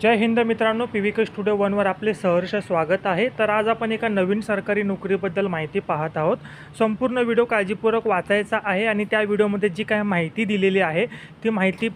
जय हिंद मित्रांनो, PVK studio 1वर आपले सहर्ष स्वागत आहे। तर आज आपण एका नवीन सरकारी नोकरीबद्दल माहिती पाहत आहोत। संपूर्ण व्हिडिओ काळजीपूर्वक वाचायचा आहे आणि त्या व्हिडिओमध्ये जी काही माहिती दिलेली आहे ती माहिती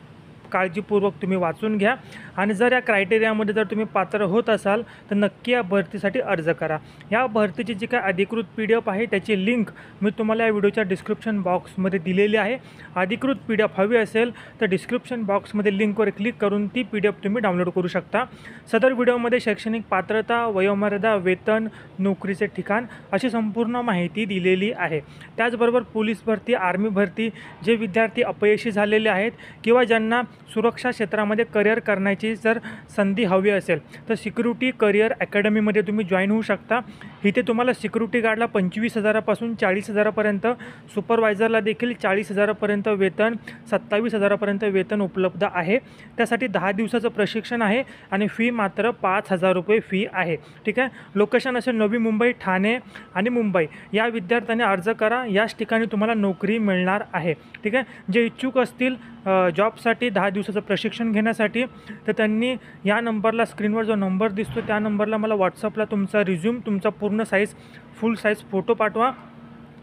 काळजीपूर्वक तुम्ही वाचून घ्या आणि जर या क्रायटेरियामध्ये जर तुम्ही पात्र होत असाल तर नक्की या भरतीसाठी अर्ज करा। या भरतीची जी काय अधिकृत PDF आहे त्याची लिंक मी तुम्हाला या व्हिडिओच्या डिस्क्रिप्शन बॉक्समध्ये दिलेली आहे। अधिकृत PDF हवी असेल तर डिस्क्रिप्शन बॉक्समध्ये लिंकवर क्लिक करून ती PDF तुम्ही डाउनलोड करू शकता। सदर व्हिडिओमध्ये शैक्षणिक पात्रता, वयोमर्यादा, वेतन, नोकरीचे ठिकाण अशी संपूर्ण माहिती दिलेली आहे। त्याचबरोबर पोलीस भरती, आर्मी भरती, जे विद्यार्थी अपयशी झालेले आहेत किंवा ज्यांना सुरक्षा क्षेत्रामध्ये करिअर करण्याची जर संधी हवी असेल तर सिक्युरिटी करिअर अकॅडमीमध्ये तुम्ही जॉईन होऊ शकता। इथे तुम्हाला सिक्युरिटी गार्डला 25,000 पासून 40,000 पर्यंत, सुपरवायझरला देखील 40,000 पर्यंत वेतन, 27,000 पर्यंत वेतन उपलब्ध आहे। त्यासाठी 10 दिवसाचं प्रशिक्षण आहे आणि फी मात्र 5,000 रुपये फी आहे। ठीक आहे। लोकेशन असेल नवी मुंबई, ठाणे आणि मुंबई। या विद्यार्थ्यांनी अर्ज करा, याच ठिकाणी तुम्हाला नोकरी मिळणार आहे। ठीक आहे। जे इच्छुक असतील जॉबसाठी 10 दिवसाचं प्रशिक्षण घेण्यासाठी तर त्यांनी या नंबरला, स्क्रीनवर जो नंबर दिसतो त्या नंबरला मला व्हॉट्सअपला तुमचा रिझ्यूम, तुमचा पूर्ण साईज, फुल साईज फोटो पाठवा,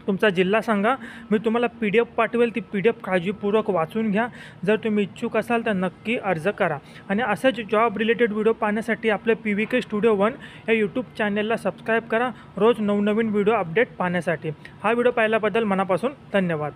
तुमचा जिल्हा सांगा। मी तुम्हाला PDF पाठवेल, ती PDF काळजीपूर्वक वाचून घ्या। जर तुम्ही इच्छुक असाल तर नक्की अर्ज करा आणि असेच जॉब रिलेटेड व्हिडिओ पाहण्यासाठी आपल्या PVK स्टुडिओ 1 या यूट्यूब चॅनलला सबस्क्राईब करा, रोज नवनवीन व्हिडिओ अपडेट पाहण्यासाठी। हा व्हिडिओ पाहिल्याबद्दल मनापासून धन्यवाद।